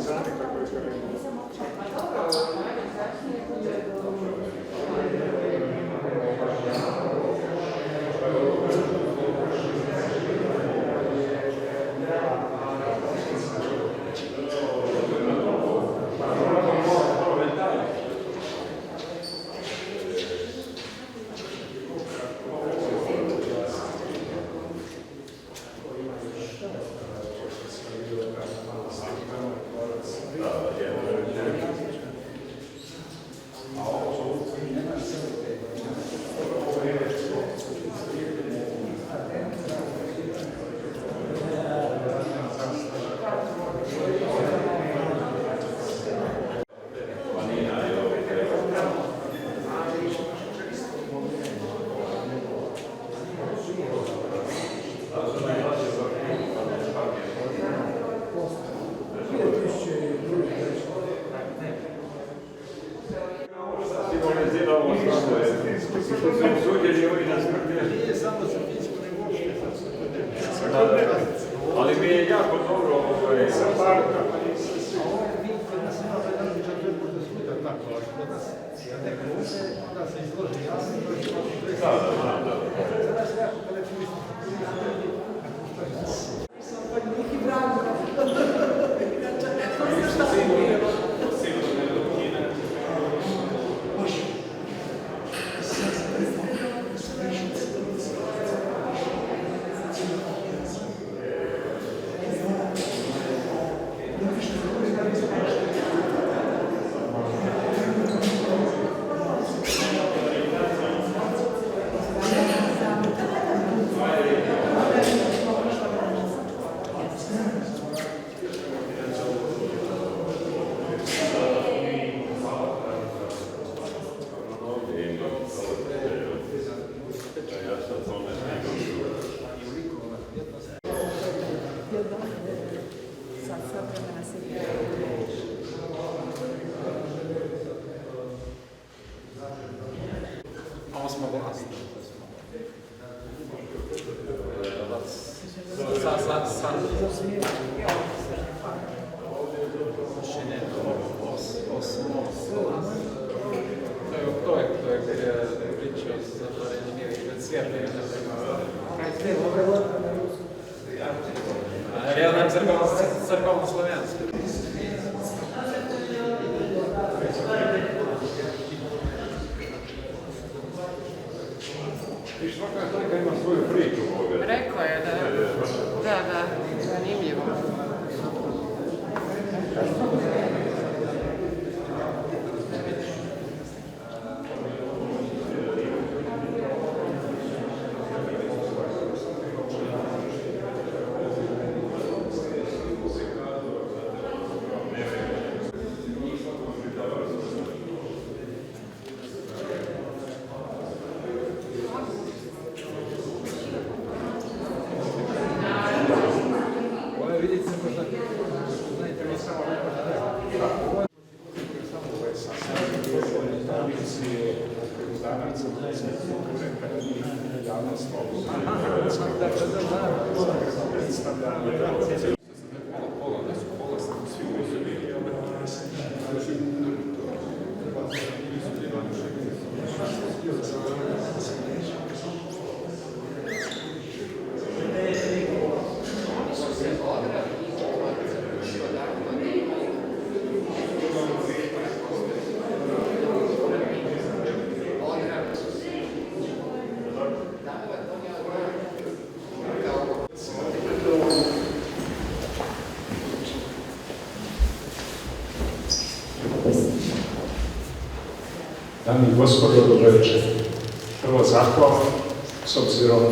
sami kako je krenuo. Ali mi je jako dobro sa parka. Рядом церковно-славянский. I svaka slika ima svoju priču ovdje. Rekao je da, zanimljivo. Dame i gospodo, dobro večer. Prvo zahvala, s obzirom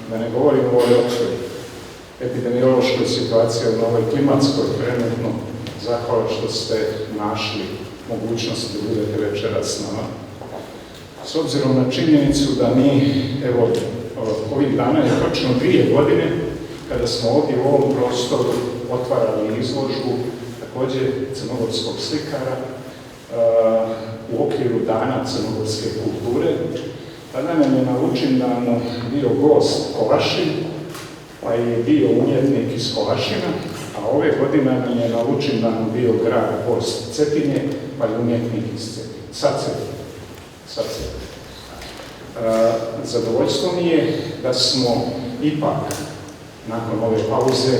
da ne govorim o ovoj opštoj epidemiološkoj situaciji, o novoj klimatskoj trenutno, zahvala što ste našli mogućnost da budete večeras s nama. S obzirom na činjenicu da mi, evo, ovih dana je točno 2 godine kada smo ovdje u ovom prostoru otvarali izložbu, također crnogorskog slikara, u okviru Dana crnogorske kulture. Tada nam je na Lučindanu bio gost Kolašin pa je bio umjetnik iz Kolašina, a ove godine nam je na Lučindanu bio grad Horst Cetinje, pa je umjetnik iz Cetinje. Sad Cetinje. Zadovoljstvo mi je da smo ipak, nakon ove pauze,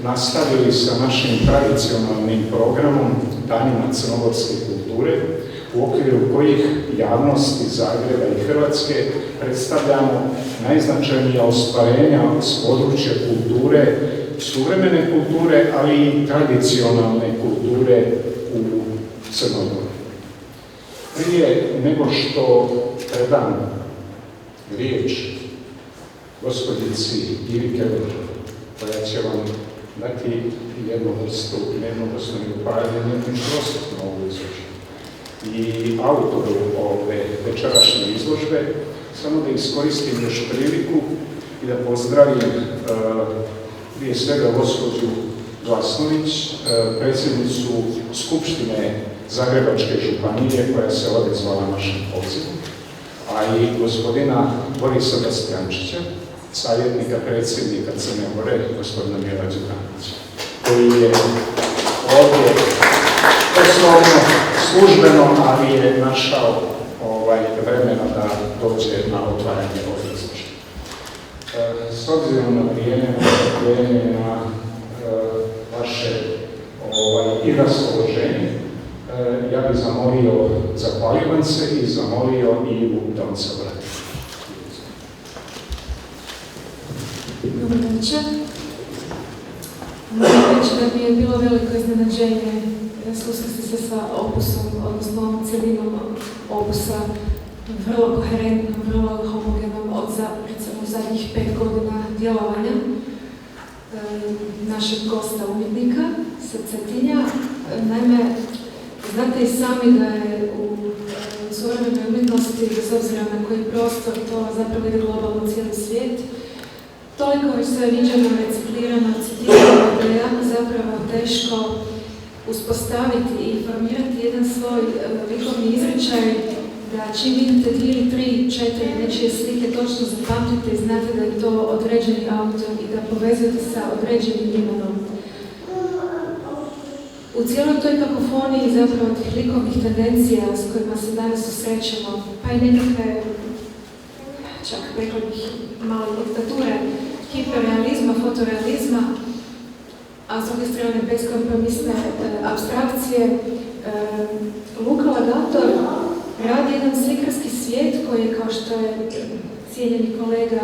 nastavili sa našim tradicionalnim programom Danima crnogorske kulture, u okviru kojih javnosti Zagreba i Hrvatske predstavljamo najznačajnija ostvarenja s područja kulture, suvremene kulture, ali i tradicionalne kulture u Crnoj Gori. Prije nego što predam riječ gospođici Ivi Keller, koja će vam dati jednu vrstu upravljanja na ovu izložbu, i autoru ove večerašnje izložbe, samo da iskoristim još priliku i da pozdravim prije svega gospođu Glasnović, predsjednicu Skupštine Zagrebačke županije koja se odazvala našem pozivu, a i gospodina Borisa Bastijančića, savjetnika predsjednika Crne Gore, gospodina Mira Đukanovića, koji je ovdje poslovno, službeno, ali je našao vremena da dođe na otvaranje ove izložbe. S obzirom na vrijeme na vaše i raspoloženje, ja bih zamolio, zahvaljujem se i zamolio Ivu da vam se obrati. Dobar večer. Moram reći da mi je bilo veliko iznenađenje susresti se sa opusom, odnosno cjelinom opusa, vrlo koherentnom, vrlo homogenom od zadnjih 5 godina djelovanja našeg gosta umjetnika sa Cetinja. Naime, znate i sami da je u suvremenoj umjetnosti, bez obzira na koji prostor, to zapravo je globalno cijeli svijet, toliko već sve viđeno, reciklirano, citirano, da je jako zapravo teško uspostaviti i formirati jedan svoj likovni izričaj, da čim vidite 2, 3, 4 nečije slike točno zapamtite i znate da je to određeni autor i da povezujete sa određenim imenom. U cijeloj toj kakofoniji zapravo tih likovnih tendencija s kojima se danas susrećemo, pa i nekakve, čak rekla bih, male diktature, hiperrealizma, fotorealizma, a s druge strane beskompromisne apstrakcije, Luka Lagator radi jedan slikarski svijet koji je, kao što je cijenjeni kolega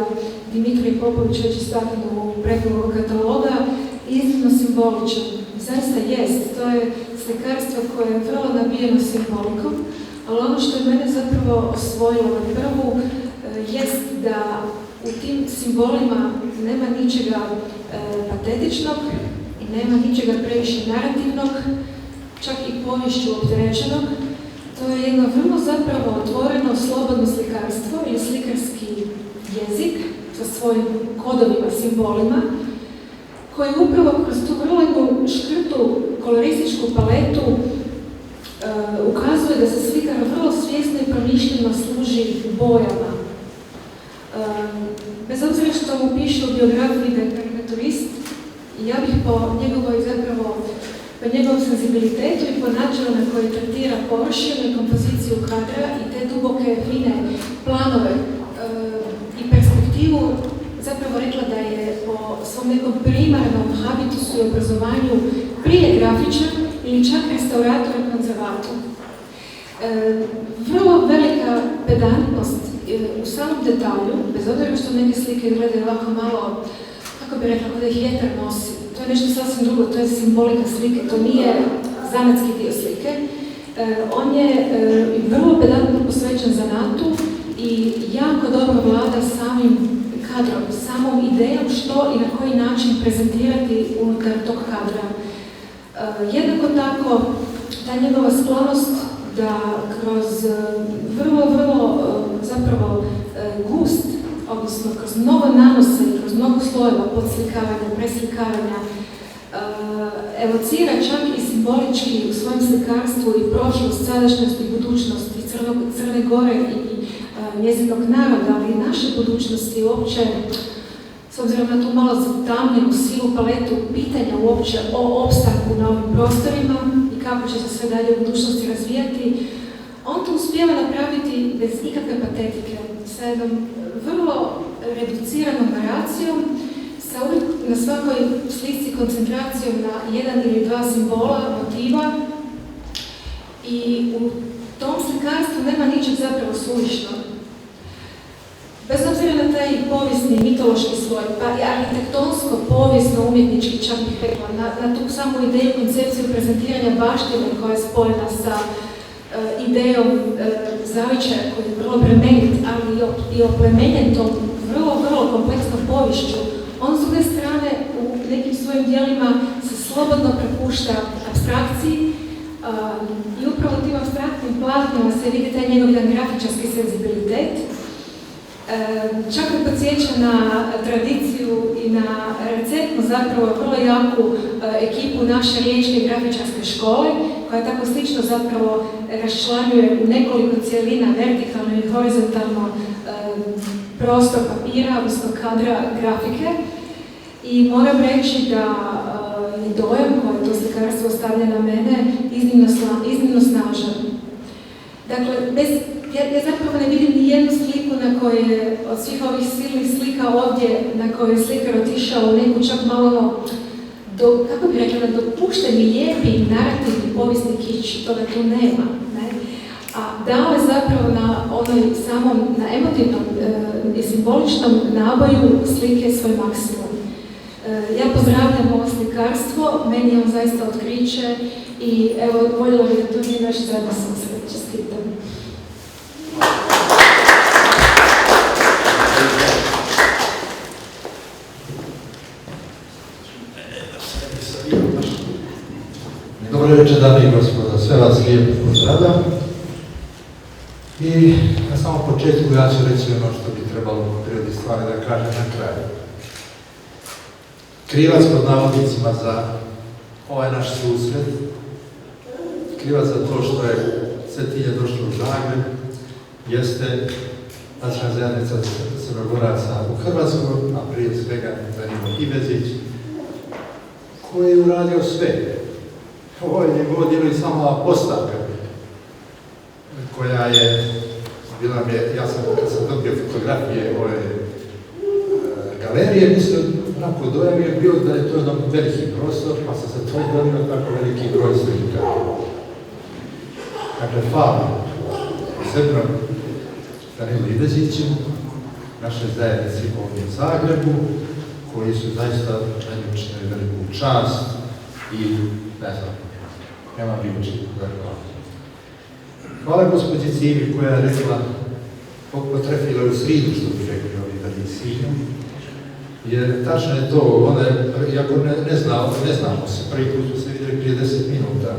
Dimitrij Popović već istaknuo u predlogu kataloga, iznimno simboličan. Zaista jest, to je slikarstvo koje je vrlo nabijeno simbolikom, ali ono što je mene zapravo osvojilo na prvu jest da u tim simbolima nema ničega patetičnog i nema ničega previše narativnog, čak i poviješću opterećenog. To je jedno vrlo zapravo otvoreno, slobodno slikarstvo ili slikarski jezik sa svojim kodovima, simbolima, koji upravo kroz tu vrlo škrtu kolorističku paletu ukazuje da se slikar vrlo svjesno i promišljeno služi bojama. Bez obzira što mu piše u biografiji da je karikaturist, ja bih po njegovom senzibilitetu i po načinu na koji tretira površinu i kompoziciju kadra i te duboke, fine planove i perspektivu zapravo rekla da je po svom nekom primarnom habitusu i obrazovanju prije grafičar ili čak restaurator i konzervator. Vrlo velika pedantnost u samom detalju, bez obzira što neke slike gledaju ovako malo, kako bi rekla, da ih vjetar nosi. To je nešto sasvim drugo, to je simbolika slike, to nije zanatski dio slike. On je vrlo pedantno posvećen zanatu i jako dobro vlada samim kadrom, samom idejom što i na koji način prezentirati unutar tog kadra. Jednako tako, ta njegova sklonost da kroz vrlo zapravo gust, odnosno kroz mnogo nanosa i kroz mnogo slojeva podslikavanja, preslikavanja, evocira čak i simbolički u svojem slikarstvu i prošlost, sadašnjost i budućnost i Crne Gore i njezinog naroda, ali i naše budućnosti uopće s obzirom na tu malo zatamljenu sivu paletu pitanja uopće o opstanku na ovim prostorima i kako će se sve dalje u budućnosti razvijati, on to uspijeva napraviti bez ikakve patetike, sa jednom vrlo reduciranom naracijom, sa uvijek na svakoj slici koncentracijom na jedan ili dva simbola, motiva, i u tom slikarstvu nema ničeg zapravo suvišno. Bez obzira na taj povijesni, mitološki sloj, pa i arhitektonsko, povijesno, umjetnički, čak bih rekla, na tu samu ideju, koncepciju prezentiranja baštine koja je spojena sa idejom zavičaja koji je vrlo bremenit, ali i oplemenjen tom vrlo kompleksnom poviješću. On s druge strane u nekim svojim dijelima se slobodno prepušta apstrakciji i upravo tim apstraktnim platnima se vidi taj njegov jedan grafičarski senzibilitet. Čak me podsjeća na tradiciju i na receptnu zapravo vrlo jaku ekipu naše riječke grafičarske škole, koja tako slično zapravo raščlanjuje u nekoliko cijelina vertikalno i horizontalno prostor papira, odnosno kadra grafike. I moram reći da je dojam koje to slikarstvo ostavlja na mene iznimno snažan. Dakle, ja zapravo ne vidim ni jednu sliku na kojoj od svih ovih silnih slika ovdje na kojoj je slikar otišao u neku čak malo, kako bih rekla, dopušteni, lijepi, narativni, povijesni kič, toga tu nema. Ne? A dao je zapravo na onoj samom, na emotivnom i simboličnom naboju slike svoj maksimum. Ja pozdravljam ovo slikarstvo, meni je on zaista otkriće i evo, voljela bih da to nije naš zadnji susret. Čestitam. Dobro večer, dame i gospodo, sve vas lijepo pozdravljam. I na samom početku ja ću reći ono što bi trebalo po prirodi stvari da kažem na kraju. Krivac pod navodnicima za ovaj naš susret, krivac za to što je Cetinje došlo u Zagreb, jeste naša zajednica Crnogoraca u Hrvatskoj, a prije svega Danilo Ivezić, koji je uradio sve. Ovo je njegovo djelo i sama postavka koja je, bila mi je, ja sam kad sam dobio fotografije ove galerije, mislim, onako dojam je bio da je to jedan veliki prostor, pa sam se to dobio tako veliki broj slika. Dakle, hvala posebno Danilu Iveziću, našoj zajednici ovdje u Zagrebu, koji su zaista meni učinili veliku čast i ne znam, nema riječi da je hvala. Hvala gospođi Civi koja je rekla, potrefila u sridu, što bi rekli ovi tradicijom, jer tačno je to, ona je, iako ne znamo se, prvi put smo se vidjeli prije 10 minuta,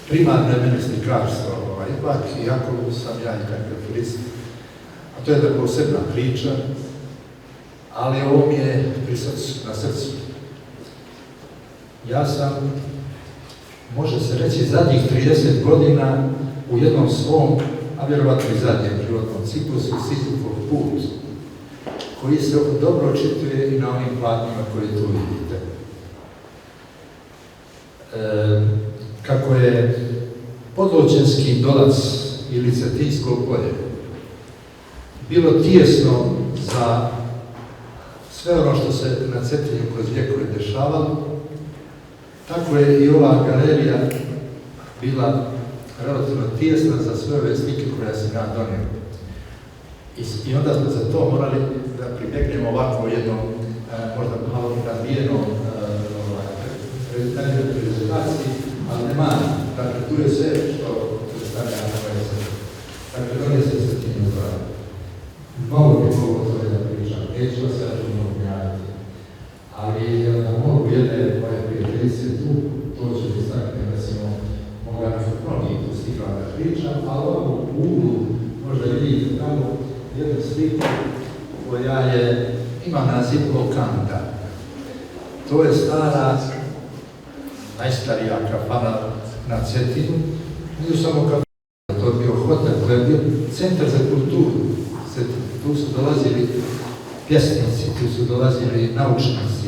primarno je mene slikarstvo, ipak, iako sam ja i karikaturist, a to je da posebna priča, ali ovo mi je pri srcu, na srcu. Ja sam, može se reći, zadnjih 30 godina u jednom svom, a vjerovatno i zadnjem životnom ciklusu, Sizifov put, koji se dobro očituje i na ovim platnima koje tu vidite. Kako je Podločenski dolac ili Cetinjsko polje bilo tijesno za sve ono što se na Cetinju kroz vjekove dešavalo, tako je i ova galerija bila relativno tijesna za sve ove slike koje sam ja donio. I onda smo za to morali da pribjegnemo ovako jednom, možda malo razvijenom prezentaciji, ali nema, dakle, tu je sve što predstavlja na koje se. Dakle, donije se Cetinju zgrada. Mnogo bi mogo to da pričam, neću vas ja ću mnogo javiti. Ali na mogu jedne moje prijateljice tu, to ću istakne, recimo, moga na mnogih tu slikama da pričam, ali ovako u uglu možda vidite tamo jednu sliku koja je, ima naziv Lokanda. To je stara, najstarija kafana na Cetinu, nije samo kafana, to je bio hotel, to je bio centar za kulturu. Tu su dolazili pjesnici, tu su dolazili naučnici,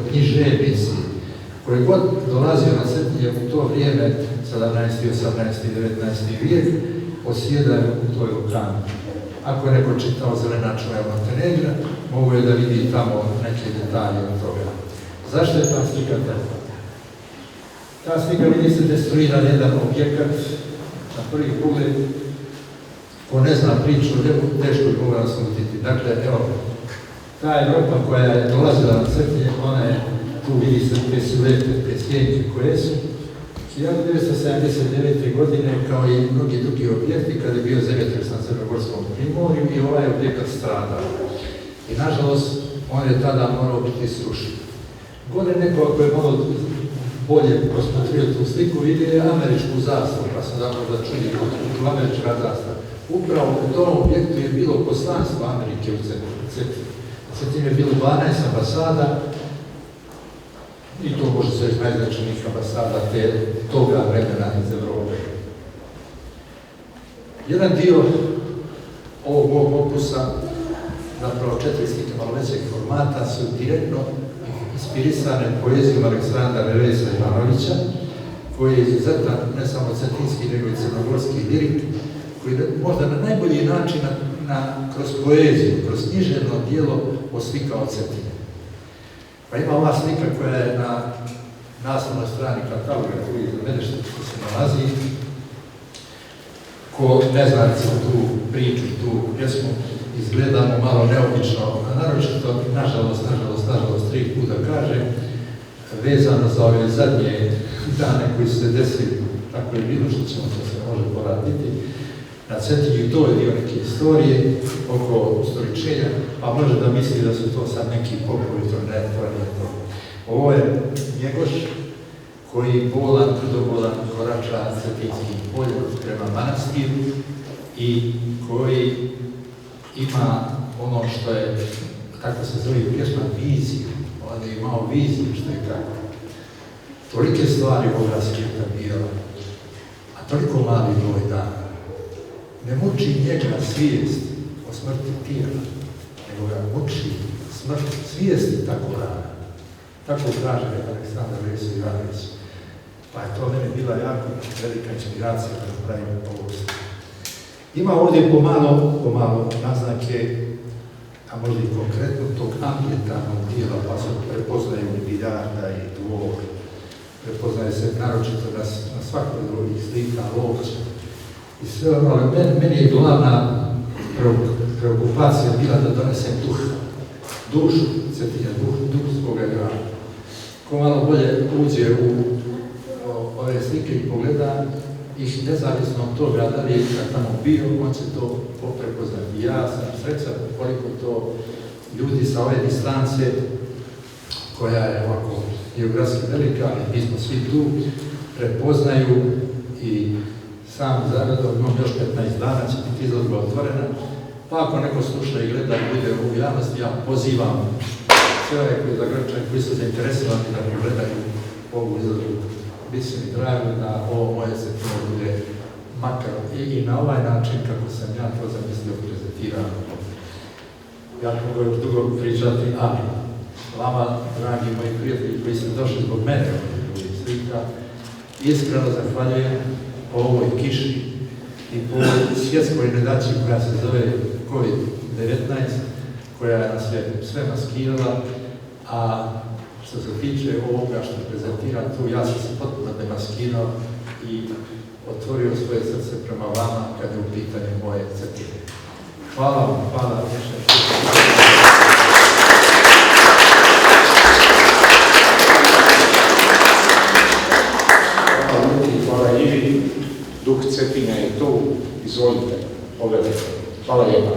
književnici, koji god dolazio na Cetinje u to vrijeme, 17., 18., 19. vijek, osjedaju u toj lokani. Ako je neko čitao Zelena čuja Montenegra, mogu je da vidi tamo neke detalje od toga. Zašto je ta slika tako? Ta slika vidi se destruiran jedan objekat, na prvi pogled, ko ne zna priču, teško je mogu naslutiti. Dakle, evo, ta Evropa koja je dolazila na Cetinje, ona je, tu vidi se te silete, te sjenke koje su. 1979. godine, kao i mnogi drugi objekti, kada je bio zemljotres na Crnogorskom primorju i ovaj objekat stradao. I nažalost, on je tada morao biti srušen. Gore neko, ako je malo bolje posmatrio tu sliku, vidio je američku zastavu, pa sam dao da čudi tu američka zastava. Upravo u tom objektu je bilo poslanstvo Amerike u Cetini. U Cetini je bilo 12 ambasada, i to može se reći najznačajnijih ambasada toga vremena iz Evrope. Jedan dio ovog mog opusa, zapravo 4 slike malo većeg formata, su direktno inspirisane poezijom Aleksandra Neresa Ivanovića, koji je izuzetan ne samo cetinski, nego i crnogorski lirik, koji možda na najbolji način kroz poeziju, kroz književno djelo oslikao Cetine. Pa ima ova slika koja je na naslovnoj strani kataloga koji iza mene što se nalazi. Ko ne zna tu priču, tu pjesmu, izgledamo malo neobično, a naročito, nažalost, 3 puta kažem, vezano za ove zadnje dane koji su se desili, tako je bilo što ćemo to se može poraditi. Na Cetinju to je dio neke istorije oko ustoličenja, a može da misli da su to sad neki popovi, to ne, to nije to. Ovo je Njegoš koji bolan, tvrdobolan korača Cetinskim poljem prema manastiru i koji ima ono što je, kako se zove pjesma, viziju. On je imao viziju što je kako. Tolike stvari ovoga svijeta bila, a toliko mali broj dana. Ne muči njega svijest o smrti tijela, nego ga muči smrt svijesti tako rana. Tako kaže Aleksandar Neresa Ivanović. Pa je to mene bila jako velika inspiracija da pravim ovo sliku. Ima ovdje pomalo naznake, a možda i konkretno tog ambijentalnog dijela, pa se prepoznaju i biljarda i dvor. Prepoznaje se naročito na svakoj od ovih slika, lovća. I sve ono, ali meni je glavna preokupacija bila da donesem dušu Cetinja, duh svoga grada. Ko malo bolje uđe u ove slike i pogleda ih nezavisno od toga da li je tamo bio, on će to prepoznati. Ja sam srećan koliko to ljudi sa ove distance, koja je ovako geografski velika, ali mi smo svi tu, prepoznaju i sam zaradom, imam još 15 dana, će biti izložba otvorena, pa ako neko sluša i gleda i bude u javnosti, ja pozivam sve ove koji su zainteresovani da pogledaju ovu izložbu. Biće mi drago da ovo moje Cetinje bude makar i na ovaj način kako sam ja to zamislio prezentirano. Ja mogu još dugo pričati, ali vama, dragi moji prijatelji koji ste došli zbog mene ovih slika, iskreno zahvaljujem po ovoj kiši i po ovoj svjetskoj nedaći koja se zove COVID-19, koja je nas sve maskirala, a što se tiče ovoga što prezentiram tu, ja sam se potpuno demaskirao i otvorio svoje srce prema vama kada je u pitanju moje Cetine. Hvala vam, hvala još Hvala Ivi, duh Cetine je tu, izvolite, pogledajte. Hvala lijepa.